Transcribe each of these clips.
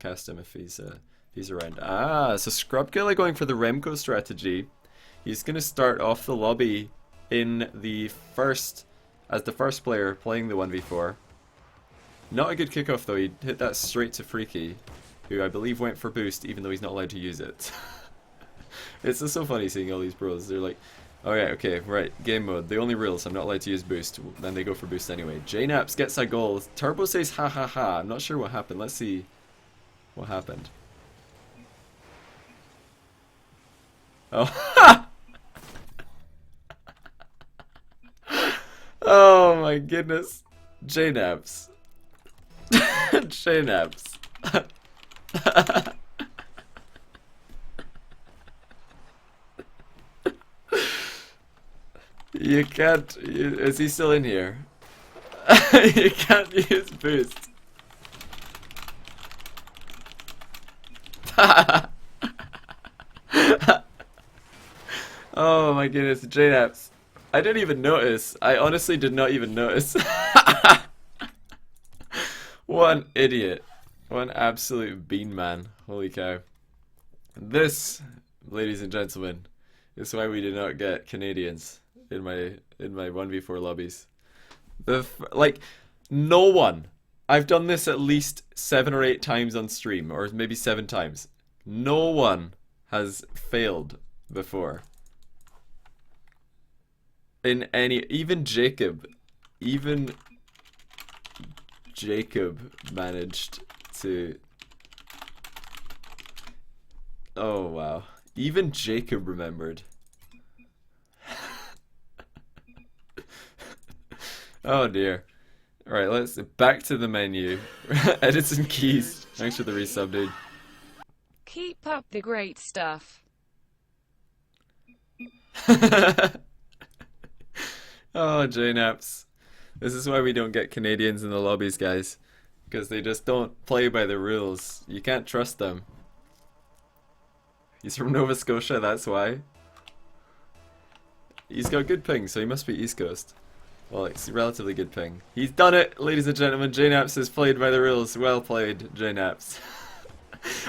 cast him if he's around. Ah, so Scrubkilla going for the Remco strategy. He's gonna start off the lobby in the first as the first player playing the 1v4. Not a good kickoff though. He hit that straight to Freakii, who I believe went for boost even though he's not allowed to use it. It's just so funny seeing all these pros. They're like, alright, okay, right, game mode. The only rules, I'm not allowed to use boost. Then they go for boost anyway. JKnaps gets a goal. Turbo says ha ha ha. I'm not sure what happened. Let's see what happened. Oh, oh my goodness. JKnaps. JKnaps. You can't. Is he still in here? You can't use boost. Oh my goodness, JKnaps. I didn't even notice. I honestly did not even notice. What an idiot. What an absolute bean man. Holy cow. This, ladies and gentlemen, is why we do not get Canadians in my 1v4 lobbies. Like, no one. I've done this at least 7 or 8 times on stream, or maybe 7 times. No one has failed before. In any, even Jacob managed to. Oh wow. Even Jacob remembered. Oh dear. Alright, let's back to the menu. Edison Keys. Thanks for the resub, dude. Keep up the great stuff. Oh, JKnaps. This is why we don't get Canadians in the lobbies, guys. Because they just don't play by the rules. You can't trust them. He's from Nova Scotia, that's why. He's got good ping, so he must be East Coast. Well, it's relatively good ping. He's done it, ladies and gentlemen. JKnaps has played by the rules. Well played, JKnaps.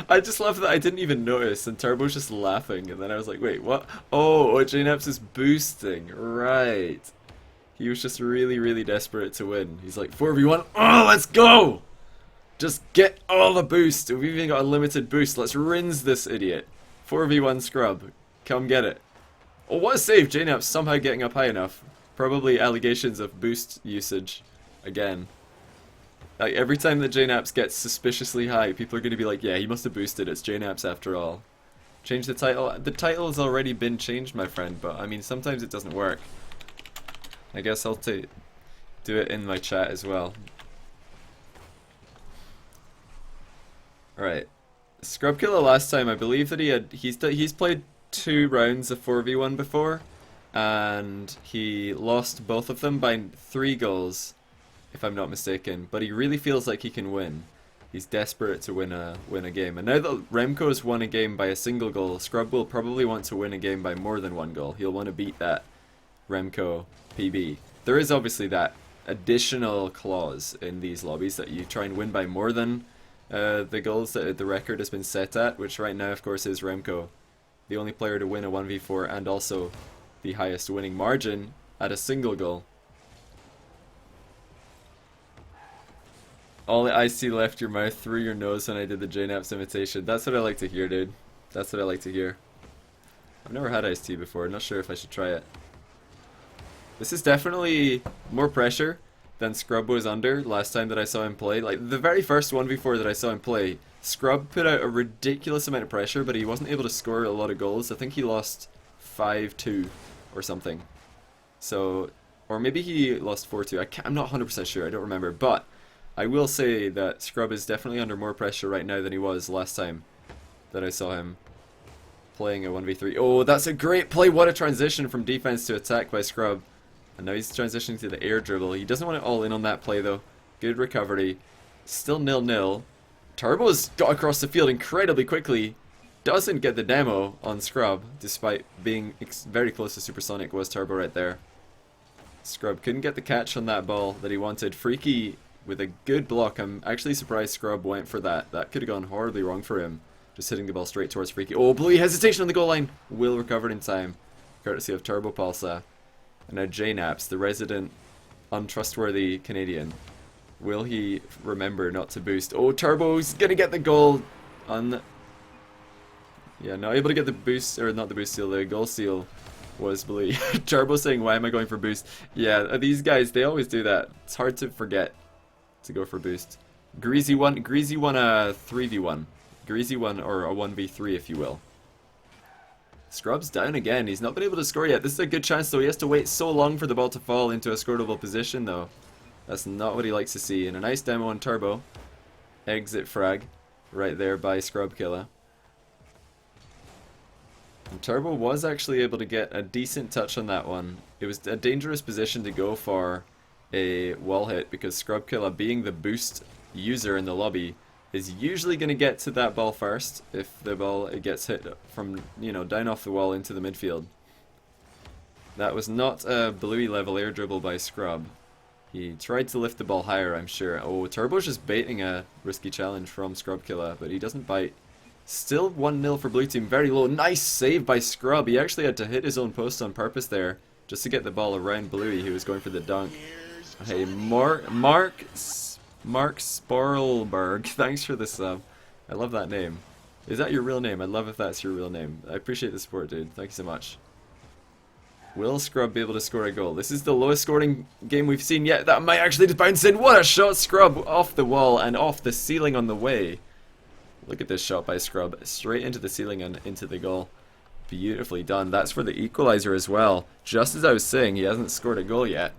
I just love that I didn't even notice, and Turbo's just laughing, and then I was like, wait, what? Oh, JKnaps is boosting. Right. He was just really, really desperate to win. He's like, 4v1. Oh, let's go! Just get all the boost. We've even got a limited boost. Let's rinse this idiot. 4v1 scrub. Come get it. Oh, what a save. JKnaps somehow getting up high enough. Probably allegations of boost usage. Again. Like, every time that JKnaps gets suspiciously high, people are going to be like, yeah, he must have boosted. It's JKnaps after all. Change the title. The title has already been changed, my friend, but I mean, sometimes it doesn't work. I guess I'll do it in my chat as well. Alright. Scrubkilla last time, I believe that he's played 2 rounds of 4v1 before, and he lost both of them by 3 goals, if I'm not mistaken. But he really feels like he can win. He's desperate to win a game. And now that Remco's won a game by a single goal, Scrub will probably want to win a game by more than 1 goal. He'll want to beat that Remco PB. There is obviously that additional clause in these lobbies that you try and win by more than the goals that the record has been set at, which right now of course is Remco, the only player to win a 1v4 and also the highest winning margin at a single goal. All the icy left your mouth through your nose when I did the JKnaps imitation. That's what I like to hear, dude. That's what I like to hear. I've never had iced tea before. Not sure if I should try it. This is definitely more pressure than Scrub was under last time that I saw him play. Like, the very first 1v4 that I saw him play, Scrub put out a ridiculous amount of pressure, but he wasn't able to score a lot of goals. I think he lost 5-2 or something. So, or maybe he lost 4-2. I'm not 100% sure. I don't remember. But I will say that Scrub is definitely under more pressure right now than he was last time that I saw him playing a 1v3. Oh, that's a great play. What a transition from defense to attack by Scrub. And now he's transitioning to the air dribble. He doesn't want it all in on that play though. Good recovery. Still 0-0. Turbo's got across the field incredibly quickly. Doesn't get the demo on Scrub, despite being very close to Supersonic was Turbo right there. Scrub couldn't get the catch on that ball that he wanted. Freakii with a good block. I'm actually surprised Scrub went for that. That could have gone horribly wrong for him. Just hitting the ball straight towards Freakii. Oh, Bluey, hesitation on the goal line. Will recovered in time, courtesy of Turbopolsa. And now JKnaps, the resident untrustworthy Canadian. Will he remember not to boost? Oh, Turbo's gonna get the goal on... Yeah, not able to get the boost, or not the boost steal, the goal steal was Bluey. Turbo saying, why am I going for boost? Yeah, these guys, they always do that. It's hard to forget to go for boost. Greasy won a 3v1. Greasy won, or a 1v3 if you will. Scrub's down again. He's not been able to score yet. This is a good chance though. He has to wait so long for the ball to fall into a scoreable position though. That's not what he likes to see. And a nice demo on Turbo. Exit frag right there by Scrub Killa. And Turbo was actually able to get a decent touch on that one. It was a dangerous position to go for a wall hit because Scrub Killa, being the boost user in the lobby, is usually going to get to that ball first if the ball gets hit from, you know, down off the wall into the midfield. That was not a Bluey level air dribble by Scrub. He tried to lift the ball higher, I'm sure. Oh, Turbo's just baiting a risky challenge from Scrub Killa, but he doesn't bite. Still 1-0 for Blue Team, very low. Nice save by Scrub. He actually had to hit his own post on purpose there just to get the ball around Bluey, who was going for the dunk. Hey, Mark Sporlberg, thanks for the sub. I love that name. Is that your real name? I'd love if that's your real name. I appreciate the support, dude. Thank you so much. Will Scrub be able to score a goal? This is the lowest scoring game we've seen yet. That might actually just bounce in. What a shot, Scrub! Off the wall and off the ceiling on the way. Look at this shot by Scrub. Straight into the ceiling and into the goal. Beautifully done. That's for the equalizer as well. Just as I was saying, he hasn't scored a goal yet.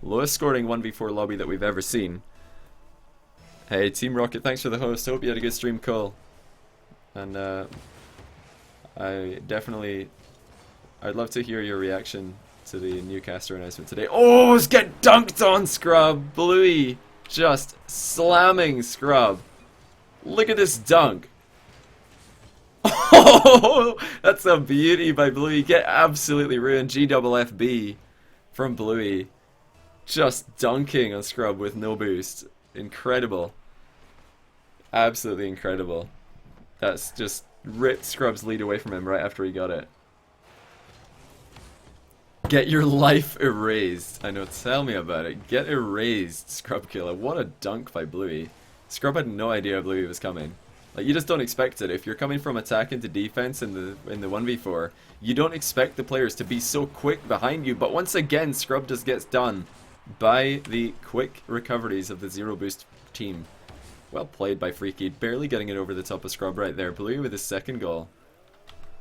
Lowest scoring 1v4 lobby that we've ever seen. Hey, Team Rocket, thanks for the host. Hope you had a good stream, Cole. And I'd love to hear your reaction to the new caster announcement today. Oh, let's get dunked on, Scrub! Bluey just slamming Scrub. Look at this dunk. Oh, that's a beauty by Bluey. Get absolutely ruined. GFFB from Bluey. Just dunking on Scrub with no boost. Incredible. Absolutely incredible. That's just ripped Scrub's lead away from him right after he got it. Get your life erased. I know, tell me about it. Get erased, Scrub Killa. What a dunk by Bluey. Scrub had no idea Bluey was coming. Like, you just don't expect it. If you're coming from attack into defense in the 1v4, you don't expect the players to be so quick behind you. But once again, Scrub just gets done by the quick recoveries of the zero boost team. Well played by Freakii, barely getting it over the top of Scrub right there. Bluey with his second goal.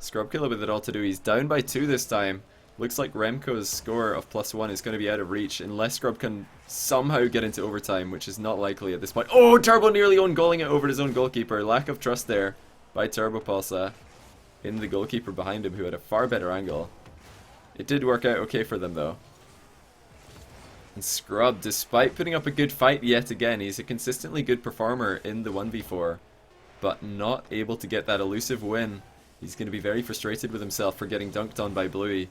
Scrub Killa with it all to do. He's down by 2 this time. Looks like Remco's score of +1 is going to be out of reach unless Scrub can somehow get into overtime, which is not likely at this point. Oh, Turbo nearly own-goaling it over his own goalkeeper. Lack of trust there by Turbopolsa in the goalkeeper behind him, who had a far better angle. It did work out okay for them, though. And Scrub, despite putting up a good fight yet again, he's a consistently good performer in the 1v4, but not able to get that elusive win. He's going to be very frustrated with himself for getting dunked on by Bluey.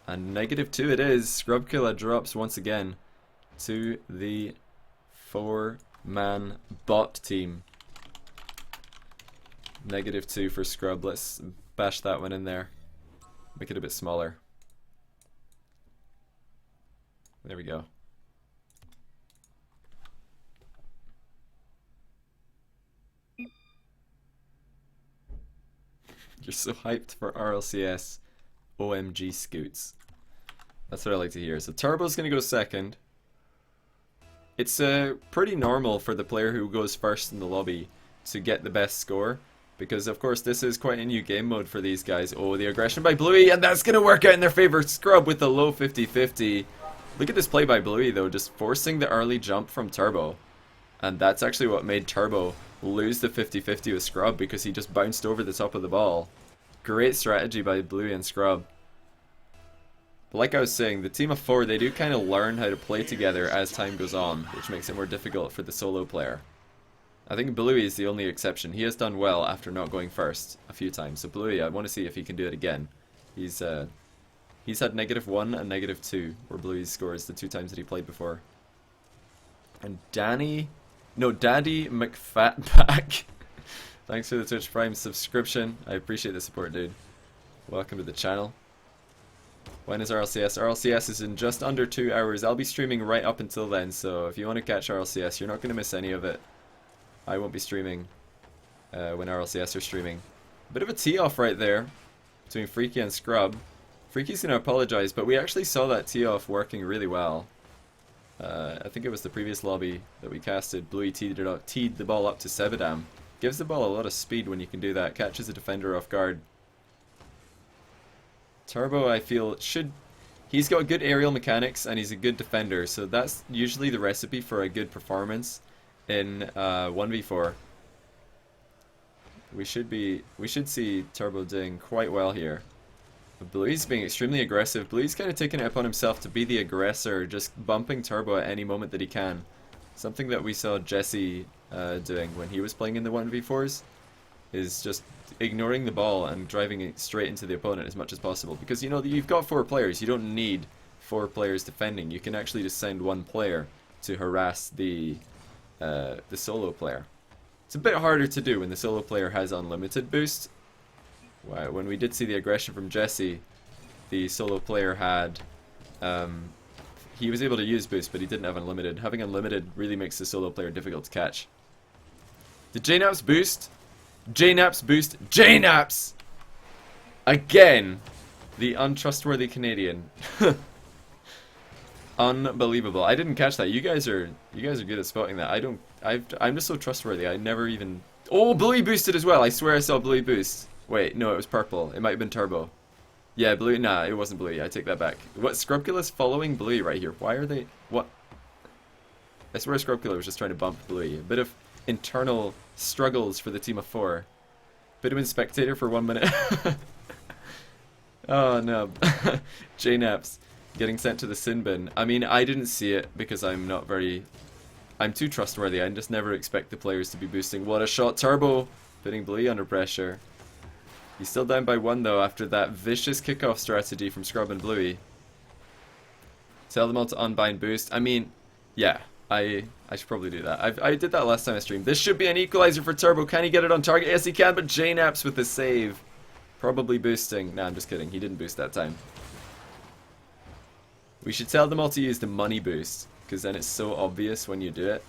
And -2 it is. Scrub Killa drops once again to the 4-man bot team. -2 for Scrub. Let's bash that one in there. Make it a bit smaller. There we go. You're so hyped for RLCS. OMG scoots. That's what I like to hear. So Turbo's going to go second. It's pretty normal for the player who goes first in the lobby to get the best score. Because of course this is quite a new game mode for these guys. Oh, the aggression by Bluey, and that's going to work out in their favor. Scrub with the low 50-50. Look at this play by Bluey though, just forcing the early jump from Turbo. And that's actually what made Turbo lose the 50-50 with Scrub, because he just bounced over the top of the ball. Great strategy by Bluey and Scrub. But like I was saying, the team of 4, they do kind of learn how to play together as time goes on, which makes it more difficult for the solo player. I think Bluey is the only exception. He has done well after not going first a few times. So Bluey, I want to see if he can do it again. He's had -1 and -2, where Bluey scores the 2 times that he played before. And Daddy McFatback. Thanks for the Twitch Prime subscription. I appreciate the support, dude. Welcome to the channel. When is RLCS? RLCS is in just under 2 hours. I'll be streaming right up until then, so if you want to catch RLCS, you're not going to miss any of it. I won't be streaming when RLCS are streaming. Bit of a tee-off right there between Freakii and Scrub. Freaki's going to apologize, but we actually saw that tee-off working really well. I think it was the previous lobby that we casted. Bluey teed the ball up to Sebadam. Gives the ball a lot of speed when you can do that. Catches a defender off guard. Turbo, I feel, he's got good aerial mechanics and he's a good defender, so that's usually the recipe for a good performance in 1v4. We should see Turbo doing quite well here. But Bluey's being extremely aggressive. Bluey's kind of taking it upon himself to be the aggressor, just bumping Turbo at any moment that he can. Something that we saw Jesse doing when he was playing in the 1v4s is just ignoring the ball and driving it straight into the opponent as much as possible. Because, you know, you've got 4 players. You don't need 4 players defending. You can actually just send 1 player to harass the solo player. It's a bit harder to do when the solo player has unlimited boost. When we did see the aggression from Jesse, the solo player had... he was able to use boost, but he didn't have unlimited. Having unlimited really makes the solo player difficult to catch. Did JKnaps boost? JKnaps boost. JKnaps! Again! The untrustworthy Canadian. Unbelievable. I didn't catch that. You guys are good at spotting that. I'm just so trustworthy. I never even... Oh, Bluey boosted as well. I swear I saw Bluey boost. Wait, no, it was purple. It might have been Turbo. Yeah, Bluey. Nah, it wasn't Bluey. I take that back. What? Scrubkilla's following Bluey right here. Why are they... What? I swear Scrubkilla was just trying to bump Bluey. A bit of internal struggles for the team of 4. Bit of a spectator for 1 minute. Oh, no. JKnaps getting sent to the sin bin. I mean, I didn't see it because I'm too trustworthy. I just never expect the players to be boosting. What a shot. Turbo putting Bluey under pressure. He's still down by 1 though after that vicious kickoff strategy from Scrub and Bluey. Tell them all to unbind boost. I mean, yeah, I should probably do that. I did that last time I streamed. This should be an equalizer for Turbo. Can he get it on target? Yes, he can, but JKnaps with the save. Probably boosting. Nah, I'm just kidding. He didn't boost that time. We should tell them all to use the money boost, because then it's so obvious when you do it.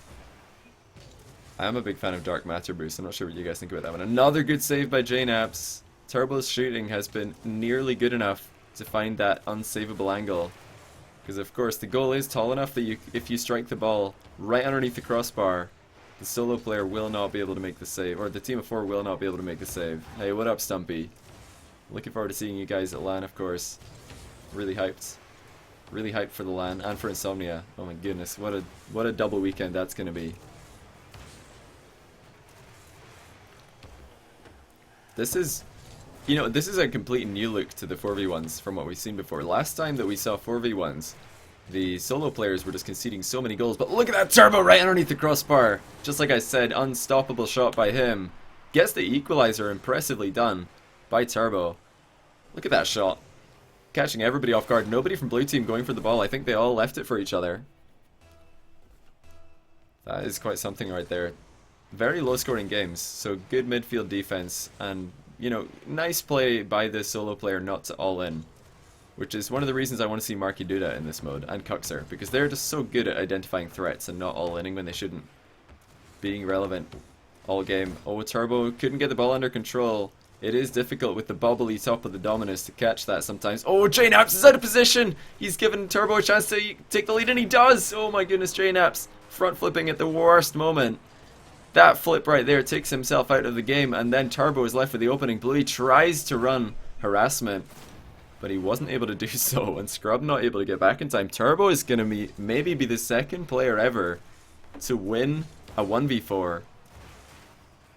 I am a big fan of Dark Matter boost. I'm not sure what you guys think about that one. Another good save by JKnaps. Turbo's shooting has been nearly good enough to find that unsavable angle. Because of course the goal is tall enough that if you strike the ball right underneath the crossbar, the solo player will not be able to make the save, or the team of 4 will not be able to make the save. Hey, what up, Stumpy? Looking forward to seeing you guys at LAN, of course. Really hyped. Really hyped for the LAN and for Insomnia. Oh my goodness, what a double weekend that's gonna be. This is... You know, this is a complete new look to the 4v1s from what we've seen before. Last time that we saw 4v1s, the solo players were just conceding so many goals. But look at that Turbo right underneath the crossbar. Just like I said, unstoppable shot by him. Gets the equalizer, impressively done by Turbo. Look at that shot. Catching everybody off guard. Nobody from Blue Team going for the ball. I think they all left it for each other. That is quite something right there. Very low scoring games. So good midfield defense and... You know, nice play by the solo player not to all in. Which is one of the reasons I want to see Marky do that in this mode, and Cuxer. Because they're just so good at identifying threats and not all-inning when they shouldn't. Being relevant all game. Oh, Turbo couldn't get the ball under control. It is difficult with the bobbly top of the Dominus to catch that sometimes. Oh, JKnaps is out of position! He's given Turbo a chance to take the lead, and he does! Oh my goodness, JKnaps front flipping at the worst moment. That flip right there takes himself out of the game, and then Turbo is left with the opening. Bluey tries to run harassment, but he wasn't able to do so, and Scrub not able to get back in time. Turbo is going to maybe be the second player ever to win a 1v4.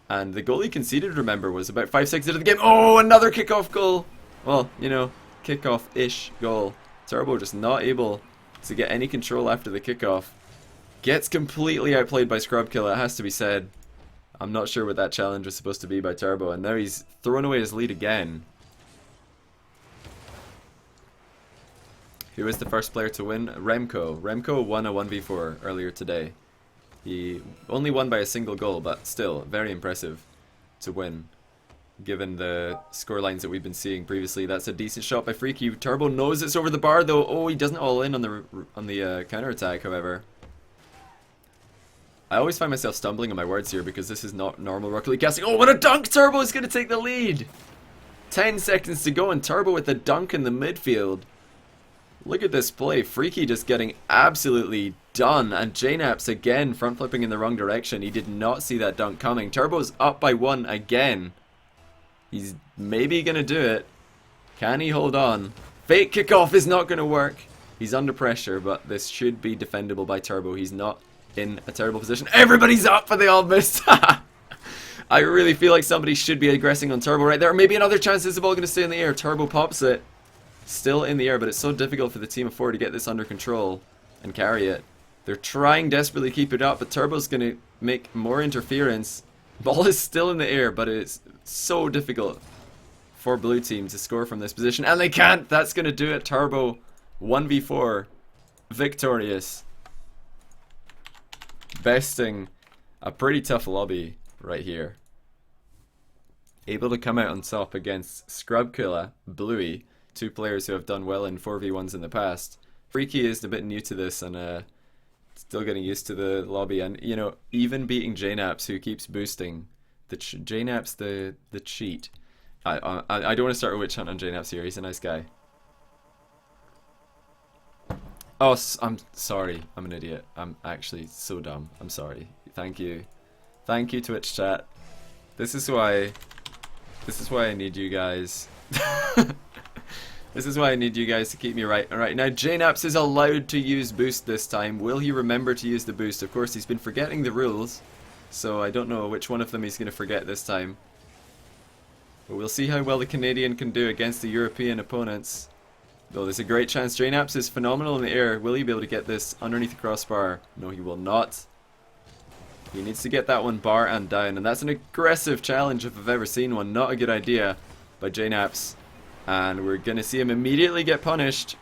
And the goal he conceded, remember, was about 5 seconds into the game. Oh, another kickoff goal! Well, you know, kickoff-ish goal. Turbo just not able to get any control after the kickoff. Gets completely outplayed by Scrubkilla, it has to be said. I'm not sure what that challenge was supposed to be by Turbo, and now he's thrown away his lead again. Who is the first player to win? Remco. Remco won a 1v4 earlier today. He only won by a single goal, but still very impressive to win, given the score lines that we've been seeing previously. That's a decent shot by Freakii. Turbo knows it's over the bar though. Oh, he doesn't all in on the counter attack. However, I always find myself stumbling on my words here because this is not normal Rocket League casting. Oh, what a dunk! Turbo is going to take the lead. 10 seconds to go, and Turbo with the dunk in the midfield. Look at this play. Freakii just getting absolutely done, and JKnaps again front flipping in the wrong direction. He did not see that dunk coming. Turbo's up by 1 again. He's maybe going to do it. Can he hold on? Fake kickoff is not going to work. He's under pressure, but this should be defendable by Turbo. He's not in a terrible position. Everybody's up, but they all missed. I really feel like somebody should be aggressing on Turbo right there. Maybe another chance. Is the ball going to stay in the air? Turbo pops it. Still in the air, but it's so difficult for the team of 4 to get this under control and carry it. They're trying desperately to keep it up, but Turbo's going to make more interference. Ball is still in the air, but it's so difficult for Blue Team to score from this position, and they can't. That's going to do it. Turbo 1v4 victorious, besting a pretty tough lobby right here. Able to come out on top against Killa, Bluey, 2 players who have done well in 4v1s in the past. Freakii is a bit new to this and still getting used to the lobby, and you know, even beating JKnaps, who keeps boosting the JKnaps the cheat. I don't want to start a witch hunt on JKnaps here. He's a nice guy. Oh, I'm sorry. I'm an idiot. I'm actually so dumb. I'm sorry. Thank you, Twitch chat. This is why I need you guys. This is why I need you guys to keep me right. Alright, now JKnaps is allowed to use boost this time. Will he remember to use the boost? Of course, he's been forgetting the rules, so I don't know which one of them he's going to forget this time. But we'll see how well the Canadian can do against the European opponents. Though there's a great chance. JKnaps is phenomenal in the air. Will he be able to get this underneath the crossbar? No, he will not. He needs to get that one bar and down, and that's an aggressive challenge if I've ever seen one. Not a good idea by JKnaps. And we're gonna see him immediately get punished.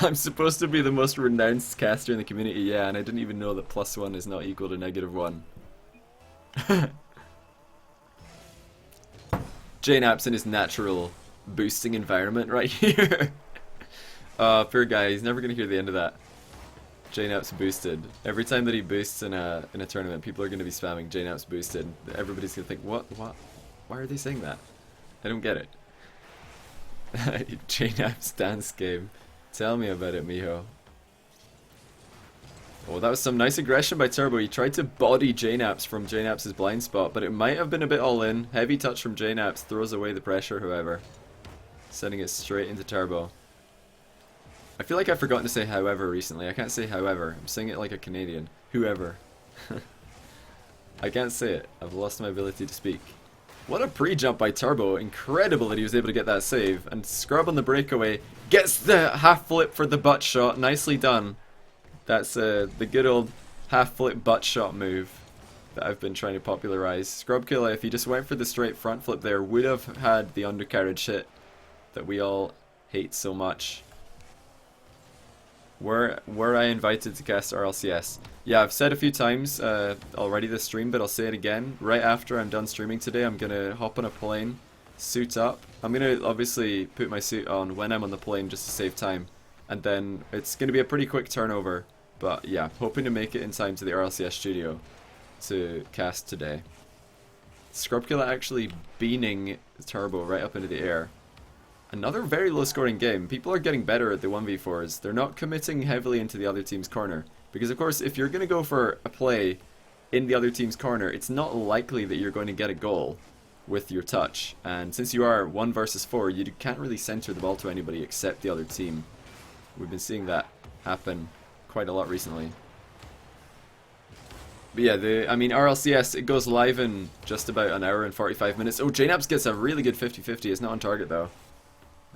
I'm supposed to be the most renounced caster in the community, yeah, and I didn't even know that +1 is not equal to -1. JKnaps in his natural boosting environment right here. Poor guy, he's never gonna hear the end of that. JKnaps boosted. Every time that he boosts in a tournament, people are gonna be spamming JKnaps boosted. Everybody's gonna think, what? Why are they saying that? I don't get it. JKnaps dance game. Tell me about it, mijo. Oh, that was some nice aggression by Turbo. He tried to body JKnaps from JKnaps' blind spot, but it might have been a bit all in. Heavy touch from JKnaps throws away the pressure, however. Sending it straight into Turbo. I feel like I've forgotten to say however recently. I can't say however. I'm saying it like a Canadian. Whoever. I can't say it. I've lost my ability to speak. What a pre-jump by Turbo. Incredible that he was able to get that save. And Scrub on the breakaway gets the half flip for the butt shot. Nicely done. That's the good old half flip butt shot move that I've been trying to popularize. Killa, if he just went for the straight front flip there, would have had the undercarriage hit that we all hate so much. Were I invited to cast RLCS? Yeah, I've said a few times already this stream, but I'll say it again. Right after I'm done streaming today, I'm gonna hop on a plane, suit up. I'm gonna obviously put my suit on when I'm on the plane just to save time, and then it's gonna be a pretty quick turnover. But yeah, hoping to make it in time to the RLCS studio to cast today. Killa actually beaning Turbo right up into the air. Another very low scoring game. People are getting better at the 1v4s. They're not committing heavily into the other team's corner. Because of course, if you're going to go for a play in the other team's corner, it's not likely that you're going to get a goal with your touch. And since you are 1 versus 4, you can't really center the ball to anybody except the other team. We've been seeing that happen quite a lot recently. But yeah, RLCS, it goes live in just about an hour and 45 minutes. Oh, JKnaps gets a really good 50-50. It's not on target though.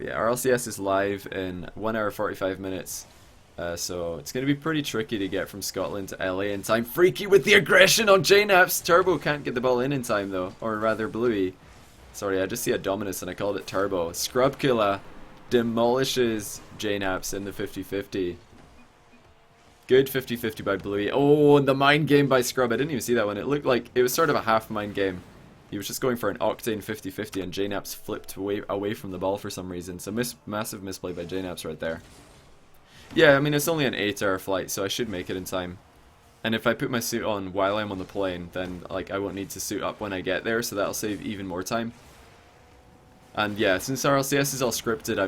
Yeah, RLCS is live in 1 hour 45 minutes, so it's going to be pretty tricky to get from Scotland to LA in time. Freakii with the aggression on JKnaps. Turbo can't get the ball in time though, or rather Bluey. Sorry, I just see a Dominus and I called it Turbo. Killa demolishes JKnaps in the 50-50. Good 50-50 by Bluey. Oh, and the mind game by Scrub. I didn't even see that one. It looked like it was sort of a half mind game. He was just going for an Octane 50-50 and JKnaps flipped away from the ball for some reason. So massive misplay by JKnaps right there. Yeah, I mean, it's only an 8-hour flight, so I should make it in time. And if I put my suit on while I'm on the plane, then like I won't need to suit up when I get there, so that'll save even more time. And yeah, since RLCS is all scripted,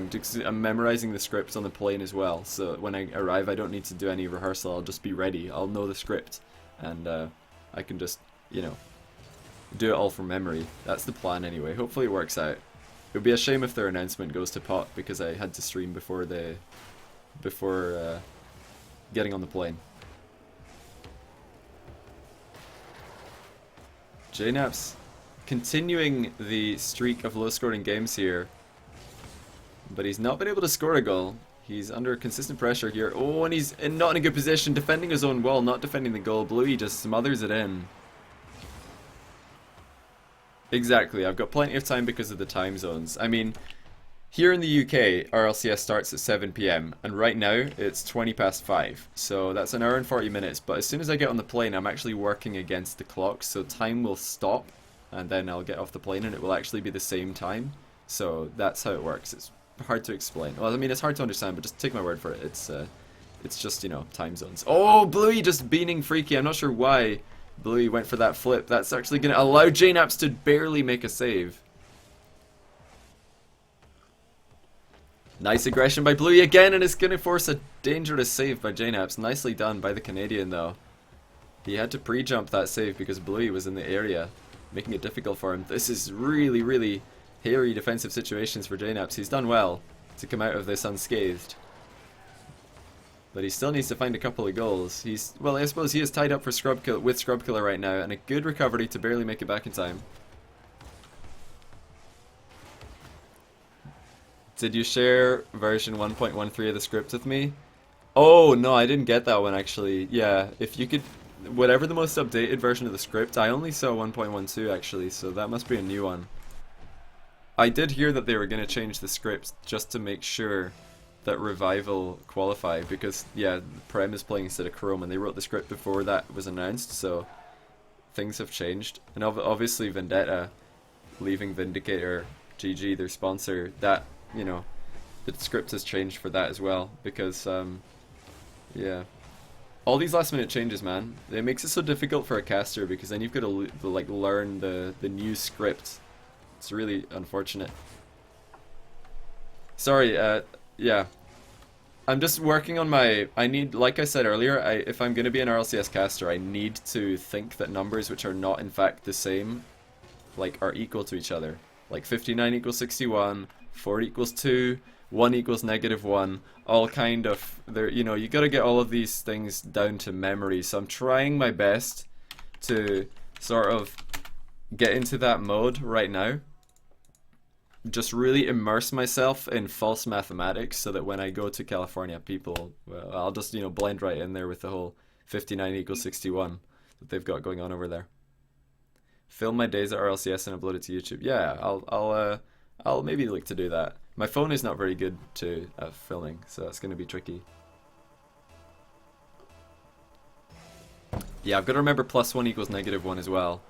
I'm memorizing the script on the plane as well. So when I arrive, I don't need to do any rehearsal. I'll just be ready. I'll know the script, and I can just, you know, do it all from memory. That's the plan anyway. Hopefully it works out. It would be a shame if their announcement goes to pot because I had to stream before getting on the plane. JKnaps continuing the streak of low-scoring games here, but he's not been able to score a goal. He's under consistent pressure here. Oh, and he's not in a good position, defending his own wall, not defending the goal. Bluey just smothers it in. Exactly, I've got plenty of time because of the time zones. I mean, here in the UK, RLCS starts at 7 PM, and right now it's 20 past 5. So that's an hour and 40 minutes, but as soon as I get on the plane, I'm actually working against the clock, so time will stop, and then I'll get off the plane and it will actually be the same time. So that's how it works. It's hard to explain. Well, I mean, it's hard to understand, but just take my word for it. It's just, you know, time zones. Oh, Bluey just beaning Freakii. I'm not sure why Bluey went for that flip. That's actually going to allow JKnaps to barely make a save. Nice aggression by Bluey again, and it's going to force a dangerous save by JKnaps. Nicely done by the Canadian, though. He had to pre-jump that save because Bluey was in the area, making it difficult for him. This is really, really hairy defensive situations for JKnaps. He's done well to come out of this unscathed, but he still needs to find a couple of goals. Well, I suppose he is tied up for with Killa right now, and a good recovery to barely make it back in time. Did you share version 1.13 of the script with me? Oh, no, I didn't get that one actually. Yeah, if you could, whatever the most updated version of the script, I only saw 1.12 actually, so that must be a new one. I did hear that they were going to change the script just to make sure that Revival qualify, because yeah, Prem is playing instead of Chrome, and they wrote the script before that was announced, so things have changed. And obviously Vendetta leaving Vindicator, GG, their sponsor, that, you know, the script has changed for that as well, because yeah, all these last minute changes, man, it makes it so difficult for a caster, because then you've got to like learn the new script. It's really unfortunate. Sorry, yeah, I'm just working on my, I need, like I said earlier, if I'm going to be an RLCS caster, I need to think that numbers which are not in fact the same, like, are equal to each other. Like 59 equals 61, 4 equals 2, 1 equals -1, all kind of, you know, you gotta get all of these things down to memory, so I'm trying my best to sort of get into that mode right now. Just really immerse myself in false mathematics so that when I go to California, people, well, I'll just, you know, blend right in there with the whole 59 equals 61 that they've got going on over there. Film my days at RLCS and upload it to YouTube. Yeah, I'll maybe look to do that. My phone is not very good at filming, so that's going to be tricky. Yeah, I've got to remember +1 equals -1 as well.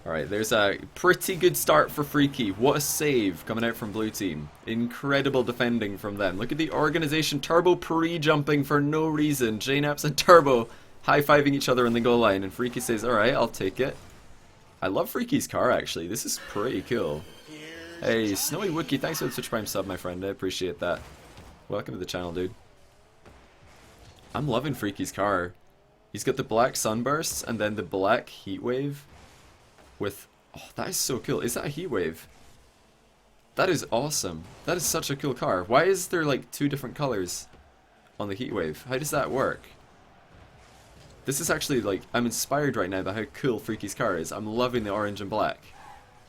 Alright, there's a pretty good start for Freakii. What a save coming out from Blue Team. Incredible defending from them. Look at the organization. Turbo pre-jumping for no reason. JKnaps and Turbo high-fiving each other on the goal line, and Freakii says, alright, I'll take it. I love Freakii's car, actually. This is pretty cool. Hey, Snowy Wookie, thanks for the Twitch Prime sub, my friend. I appreciate that. Welcome to the channel, dude. I'm loving Freakii's car. He's got the black sunbursts and then the black heat wave with... Oh, that is so cool. Is that a heat wave? That is awesome. That is such a cool car. Why is there like 2 different colors on the heat wave? How does that work? This is actually, like, I'm inspired right now by how cool Freakii's car is. I'm loving the orange and black.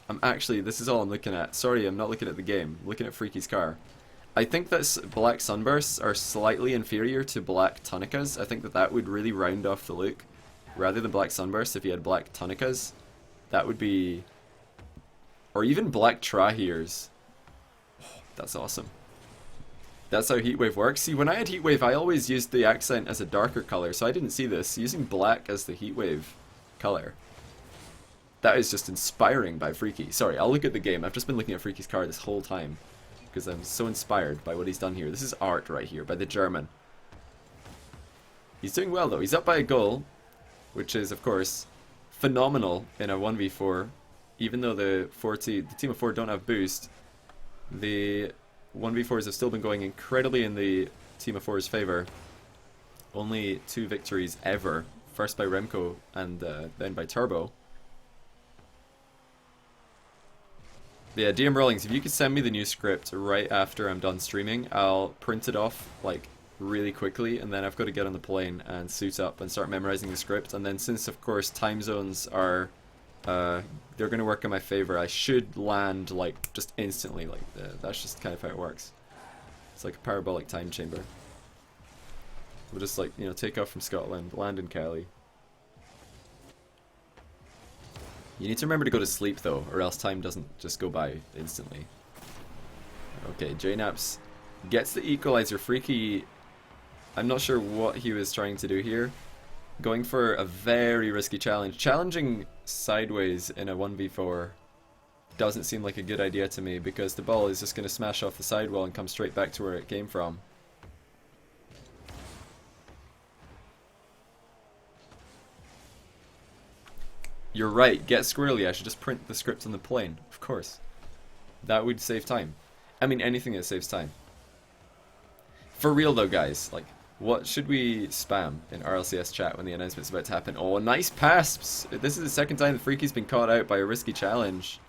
This is all I'm looking at. Sorry, I'm not looking at the game. I'm looking at Freakii's car. I think that black sunbursts are slightly inferior to black tunicas. I think that would really round off the look. Rather than black sunbursts, if you had black tunicas, that would be... Or even black trahirs. Oh, that's awesome. That's how Heatwave works. See, when I had Heatwave, I always used the accent as a darker color, so I didn't see this. Using black as the Heatwave color. That is just inspiring by Freakii. Sorry, I'll look at the game. I've just been looking at Freakie's card this whole time because I'm so inspired by what he's done here. This is art right here by the German. He's doing well though. He's up by a goal, which is of course phenomenal in a 1v4. Even though the team of 4 don't have boost, the 1v4s have still been going incredibly in the team of 4's favor. Only 2 victories ever. First by Remco and then by Turbo. Yeah, DM Rollings, if you could send me the new script right after I'm done streaming, I'll print it off like really quickly, and then I've got to get on the plane and suit up and start memorizing the script. And then since of course time zones are they're going to work in my favor, I should land like just instantly. Like that's just kind of how it works. It's like a parabolic time chamber. We'll just like, you know, take off from Scotland, land in Cali. You need to remember to go to sleep though, or else time doesn't just go by instantly. Okay, JKnaps gets the equalizer. Freakii, I'm not sure what he was trying to do here. Going for a very risky challenge. Challenging sideways in a 1v4 doesn't seem like a good idea to me, because the ball is just going to smash off the sidewall and come straight back to where it came from. You're right, get squirrely. I should just print the script on the plane. Of course. That would save time. I mean, anything that saves time. For real though, guys, like, what should we spam in RLCS chat when the announcement's about to happen? Oh, nice pass! This is the second time the Freakii's been caught out by a risky challenge.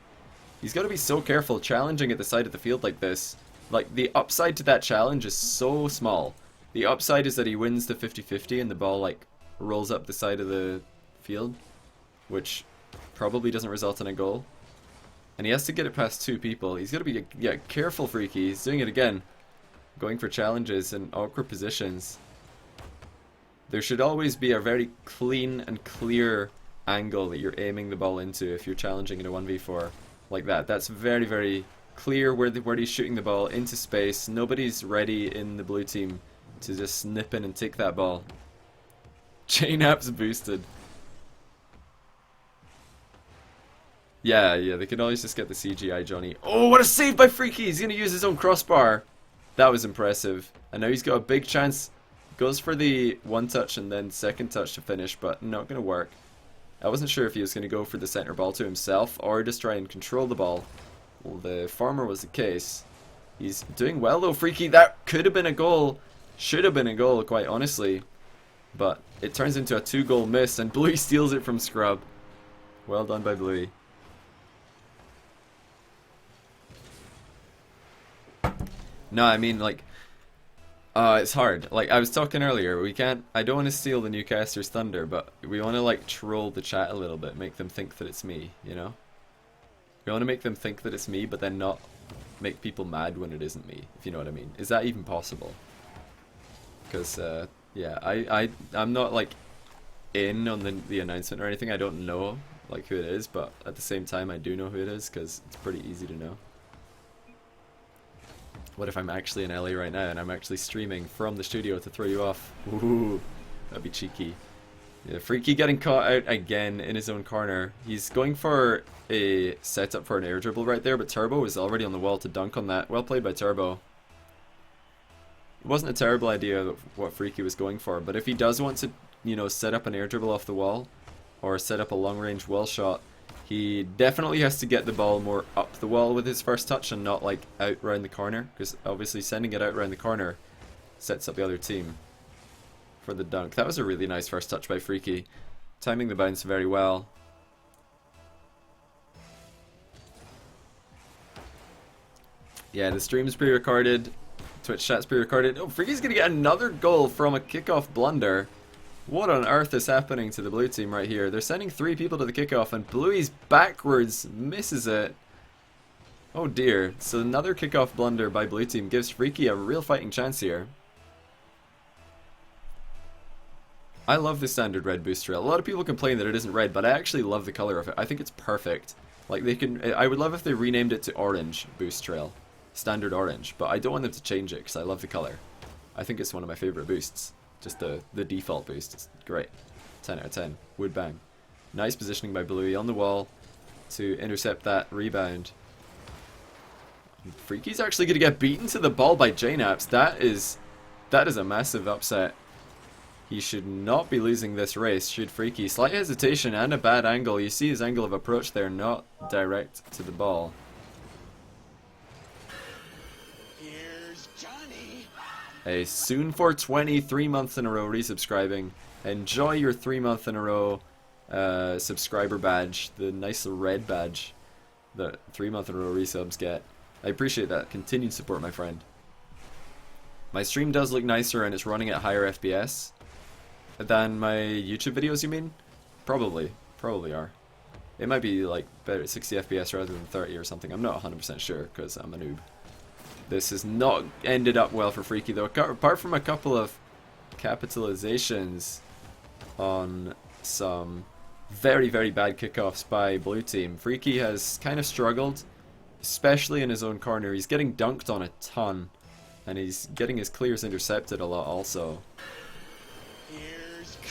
He's got to be so careful challenging at the side of the field like this. Like, the upside to that challenge is so small. The upside is that he wins the 50-50 and the ball, like, rolls up the side of the field, which probably doesn't result in a goal. And he has to get it past 2 people. He's got to be, yeah, careful, Freakii. He's doing it again. Going for challenges in awkward positions. There should always be a very clean and clear angle that you're aiming the ball into if you're challenging in a 1v4 like that. That's very, very clear where he's shooting the ball into space. Nobody's ready in the blue team to just snip in and take that ball. JKnaps boosted. Yeah, they can always just get the CGI Johnny. Oh, what a save by Freakii! He's going to use his own crossbar. That was impressive. And now he's got a big chance. Goes for the 1-touch and then 2nd touch to finish, but not going to work. I wasn't sure if he was going to go for the center ball to himself or just try and control the ball. Well, the former was the case. He's doing well though, Freakii. That could have been a goal. Should have been a goal, quite honestly. But it turns into a 2-goal miss, and Bluey steals it from Scrub. Well done by Bluey. No, I mean, like, it's hard. Like, I was talking earlier, I don't want to steal the Newcasters' thunder, but we want to, like, troll the chat a little bit, make them think that it's me, you know? We want to make them think that it's me, but then not make people mad when it isn't me, if you know what I mean. Is that even possible? Because, yeah, I'm not, like, in on the announcement or anything. I don't know, like, who it is, but at the same time, I do know who it is, because it's pretty easy to know. What if I'm actually in LA right now and I'm actually streaming from the studio to throw you off? Ooh, that'd be cheeky. Yeah, Freakii getting caught out again in his own corner. He's going for a setup for an air dribble right there, but Turbo is already on the wall to dunk on that. Well played by Turbo. It wasn't a terrible idea what Freakii was going for, but if he does want to, you know, set up an air dribble off the wall or set up a long-range wall shot, he definitely has to get the ball more up the wall with his first touch and not like out round the corner, because obviously sending it out round the corner sets up the other team for the dunk. That was a really nice first touch by Freakii, timing the bounce very well. Yeah, the stream's pre-recorded, Twitch chat's pre-recorded. Oh, Freakii's gonna get another goal from a kickoff blunder. What on earth is happening to the blue team right here? They're sending 3 people to the kickoff and Bluey's backwards misses it. Oh dear. So another kickoff blunder by blue team gives Freakii a real fighting chance here. I love the standard red boost trail. A lot of people complain that it isn't red, but I actually love the color of it. I think it's perfect. Like, I would love if they renamed it to orange boost trail. standard orange, but I don't want them to change it because I love the color. I think it's one of my favorite boosts. Just the default boost. It's great. 10 out of 10. Would bang. Nice positioning by Bluey on the wall to intercept that rebound. Freakii's actually going to get beaten to the ball by JKnaps. That is a massive upset. He should not be losing this race, should Freakii. Slight hesitation and a bad angle. You see his angle of approach there, not direct to the ball. Here's Johnny. A Soon420, 3 months in a row resubscribing. Enjoy your 3 month in a row subscriber badge, the nice red badge that 3 month in a row resubs get. I appreciate that. Continued support, my friend. My stream does look nicer and it's running at higher FPS than my YouTube videos, you mean? Probably are. It might be like better at 60 FPS rather than 30 or something. I'm not 100% sure because I'm a noob. This has not ended up well for Freakii though, apart from a couple of capitalizations on some very, very bad kickoffs by blue team. Freakii has kind of struggled, especially in his own corner. He's getting dunked on a ton, and he's getting his clears intercepted a lot also.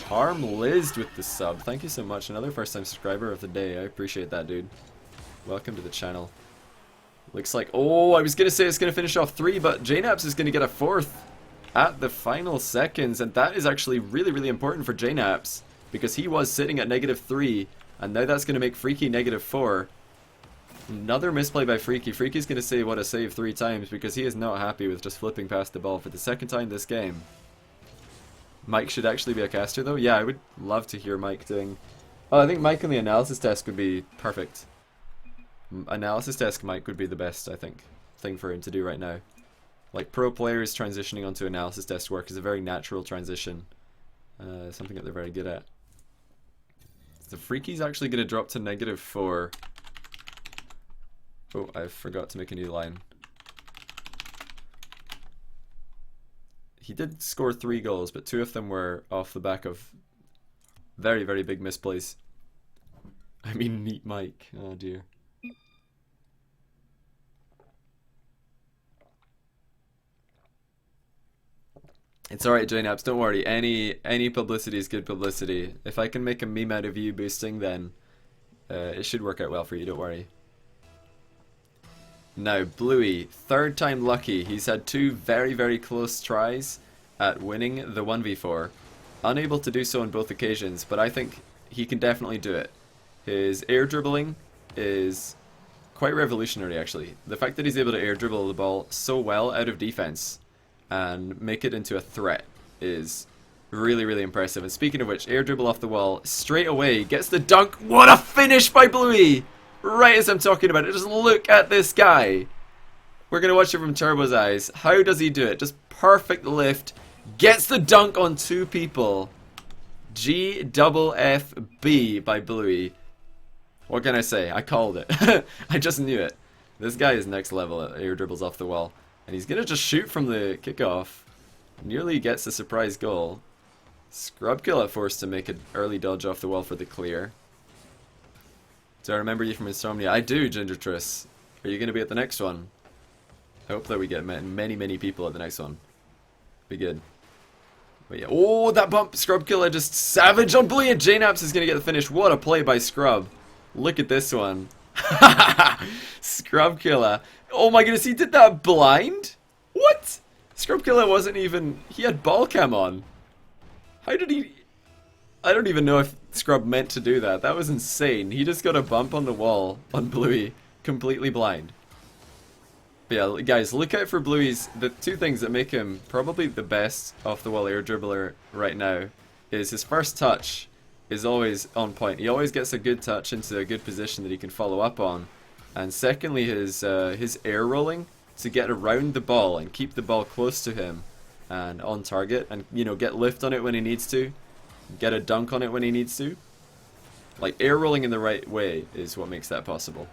Carm Liz with the sub. Thank you so much. Another first time subscriber of the day. I appreciate that, dude. Welcome to the channel. Looks like... Oh, I was going to say it's going to finish off 3, but JKnaps is going to get a 4th at the final seconds, and that is actually really, really important for JKnaps, because he was sitting at -3, and now that's going to make Freakii -4. Another misplay by Freakii. Freakii's going to say what a save 3 times, because he is not happy with just flipping past the ball for the 2nd time this game. Mike should actually be a caster though. Yeah, I would love to hear Mike doing... Oh, I think Mike on the analysis desk would be perfect. Analysis desk Mike would be the best, I think, thing for him to do right now. Like, pro players transitioning onto analysis desk work is a very natural transition. Something that they're very good at. So Freakii's actually going to drop to -4. Oh, I forgot to make a new line. He did score 3 goals, but 2 of them were off the back of very, very big misplays. I mean, neat Mike. Oh dear. It's alright, JKnaps, don't worry. Any publicity is good publicity. If I can make a meme out of you boosting, then it should work out well for you, don't worry. Now, Bluey, 3rd time lucky. He's had 2 very, very close tries at winning the 1v4. Unable to do so on both occasions, but I think he can definitely do it. His air dribbling is quite revolutionary, actually. The fact that he's able to air dribble the ball so well out of defense and make it into a threat is really, really impressive. And speaking of which, air dribble off the wall, straight away, gets the dunk. What a finish by Bluey! Right as I'm talking about it, just look at this guy. We're going to watch it from Turbo's eyes. How does he do it? Just perfect lift. Gets the dunk on 2 people. GFFB by Bluey. What can I say? I called it. I just knew it. This guy is next level at air dribbles off the wall. And he's going to just shoot from the kickoff. Nearly gets a surprise goal. Killa forced to make an early dodge off the wall for the clear. Do I remember you from Insomnia? I do, Gingertris. Are you going to be at the next one? I hope that we get many, many people at the next one. Be good. But yeah. Oh, that bump! Killa just savage on Bluey, and JKnaps is going to get the finish. What a play by Scrub. Look at this one. Killa. Oh my goodness, he did that blind? What? Killa wasn't even... He had ball cam on. How did he... I don't even know if Scrub meant to do that. That was insane. He just got a bump on the wall on Bluey, completely blind. But yeah, guys, look out for Bluey's... The 2 things that make him probably the best off-the-wall air dribbler right now is his first touch is always on point. He always gets a good touch into a good position that he can follow up on. And secondly, his air rolling to get around the ball and keep the ball close to him and on target and, you know, get lift on it when he needs to. Get a dunk on it when he needs to. Like, air rolling in the right way is what makes that possible.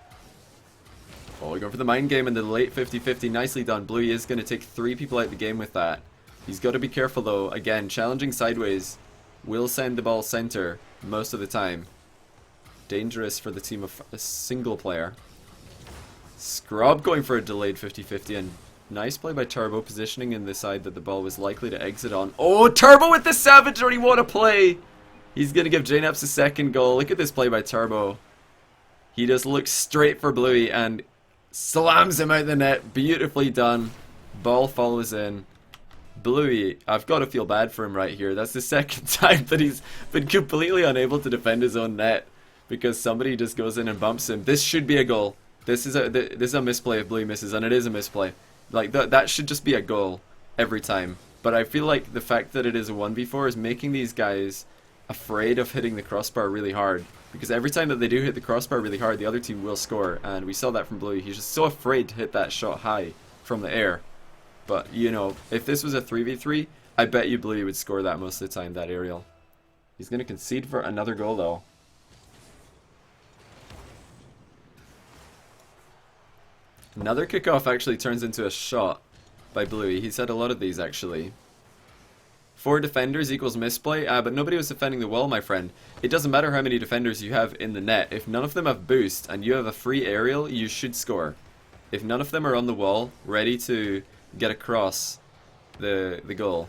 Oh, we're going for the mind game in the late 50-50. Nicely done. Bluey is going to take 3 people out of the game with that. He's got to be careful, though. Again, challenging sideways will send the ball center most of the time. Dangerous for the team of a single player. Scrub going for a delayed 50-50, and nice play by Turbo, positioning in the side that the ball was likely to exit on. Oh, Turbo with the savagery, what a play! He's gonna give JKnaps a second goal. Look at this play by Turbo. He just looks straight for Bluey and slams him out the net. Beautifully done. Ball follows in. Bluey, I've got to feel bad for him right here. That's the second time that he's been completely unable to defend his own net because somebody just goes in and bumps him. This should be a goal. This is a misplay if Bluey misses, and it is a misplay. Like that should just be a goal every time. But I feel like the fact that it is a 1v4 is making these guys afraid of hitting the crossbar really hard, because every time that they do hit the crossbar really hard, the other team will score, and we saw that from Bluey. He's just so afraid to hit that shot high from the air. But, you know, if this was a 3v3, I bet you Bluey would score that most of the time, that aerial. He's going to concede for another goal, though. Another kickoff actually turns into a shot by Bluey. He's had a lot of these, actually. 4 defenders equals misplay. But nobody was defending the wall, my friend. It doesn't matter how many defenders you have in the net. If none of them have boost and you have a free aerial, you should score. If none of them are on the wall, ready to get across the goal,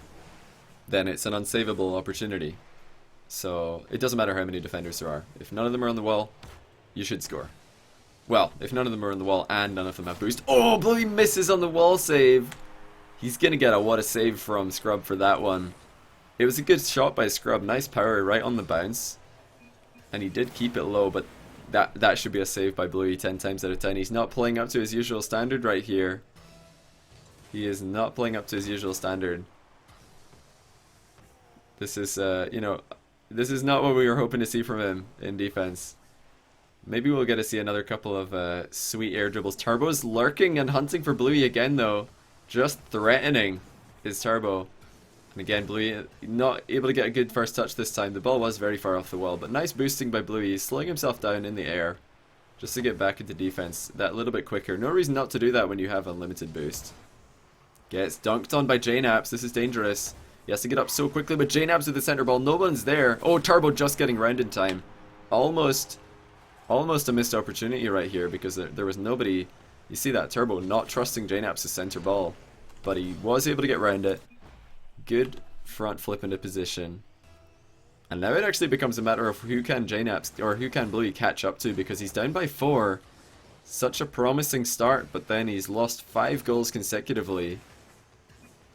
then it's an unsavable opportunity. So it doesn't matter how many defenders there are. If none of them are on the wall, you should score. Well, if none of them are on the wall and none of them have boost. Oh, Bluey misses on the wall save. He's gonna get a what a save from Scrub for that one. It was a good shot by Scrub. Nice power right on the bounce. And he did keep it low, but that should be a save by Bluey 10 times out of 10. He's not playing up to his usual standard right here. He is not playing up to his usual standard. This is, you know, this is not what we were hoping to see from him in defense. Maybe we'll get to see another couple of sweet air dribbles. Turbo's lurking and hunting for Bluey again, though. Just threatening is Turbo. And again, Bluey not able to get a good first touch this time. The ball was very far off the wall, but nice boosting by Bluey. He's slowing himself down in the air just to get back into defense that little bit quicker. No reason not to do that when you have unlimited boost. Gets dunked on by JKnaps. This is dangerous. He has to get up so quickly, but JKnaps with the center ball. No one's there. Oh, Turbo just getting round in time. Almost a missed opportunity right here because there was nobody. You see that Turbo not trusting JKnaps' center ball, but he was able to get round it. Good front flip into position. And now it actually becomes a matter of who can JKnaps or who can Bluey catch up to, because he's down by 4. Such a promising start, but then he's lost 5 goals consecutively.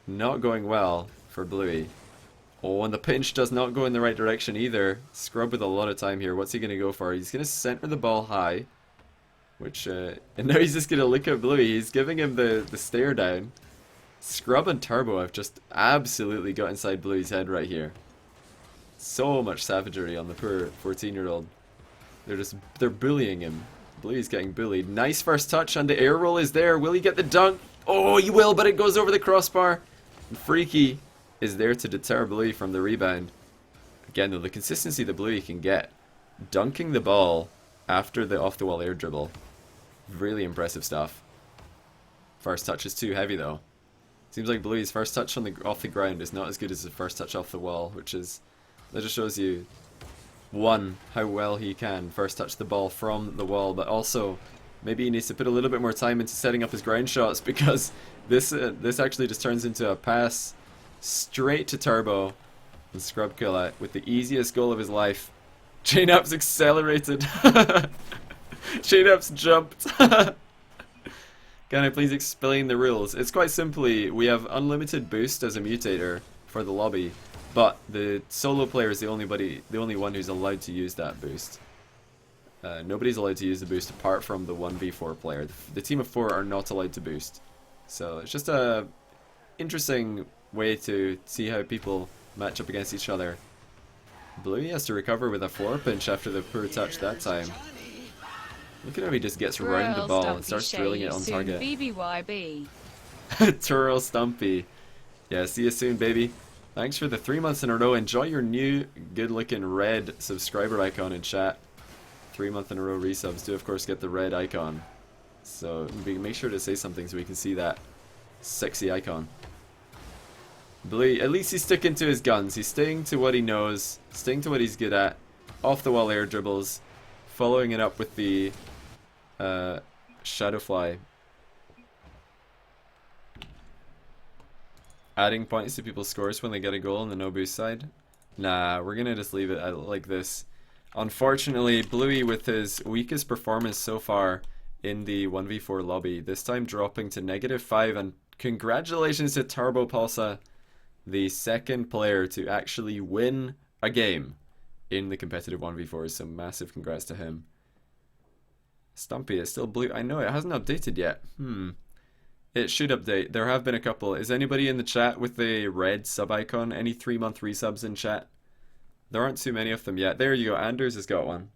Not going well for Bluey. Oh, and the pinch does not go in the right direction either. Scrub with a lot of time here. What's he going to go for? He's going to center the ball high. Which, and now he's just going to look at Bluey. He's giving him the stare down. Scrub and Turbo have just absolutely got inside Bluey's head right here. So much savagery on the poor 14-year-old. They're bullying him. Bluey's getting bullied. Nice first touch, and the air roll is there. Will he get the dunk? Oh, he will, but it goes over the crossbar. And Freakii is there to deter Bluey from the rebound. Again, though, the consistency that Bluey can get, dunking the ball after the off-the-wall air dribble, really impressive stuff. First touch is too heavy, though. Seems like Bluey's first touch off the ground is not as good as his first touch off the wall, which is, that just shows you, one, how well he can first touch the ball from the wall, but also maybe he needs to put a little bit more time into setting up his ground shots, because this actually just turns into a pass straight to Turbo and Scrub Killa with the easiest goal of his life. JKnaps accelerated. JKnaps jumped. Can I please explain the rules? It's quite simply, we have unlimited boost as a mutator for the lobby, but the solo player is the only one who's allowed to use that boost. Nobody's allowed to use the boost apart from the 1v4 player. The team of 4 are not allowed to boost. So it's just a interesting way to see how people match up against each other. Bluey has to recover with a 4 pinch after the poor touch that time. Look at how he just gets around the ball and starts drilling it on target. BBYB. Turl Stumpy. Yeah, see you soon, baby. Thanks for the 3 months in a row. Enjoy your new good-looking red subscriber icon in chat. 3 month in a row resubs do, of course, get the red icon. So make sure to say something so we can see that sexy icon. Bluey, at least he's sticking to his guns. He's staying to what he knows, staying to what he's good at. Off the wall air dribbles, following it up with the Shadowfly. Adding points to people's scores when they get a goal on the no boost side. Nah, we're gonna just leave it like this. Unfortunately, Bluey with his weakest performance so far in the 1v4 lobby, this time dropping to -5, and congratulations to Turbopolsa, the second player to actually win a game in the competitive 1v4s, so massive congrats to him. Stumpy, it's still blue. I know, it hasn't updated yet. It should update. There have been a couple. Is anybody in the chat with the red sub icon? Any 3-month resubs in chat? There aren't too many of them yet. There you go, Anders has got one.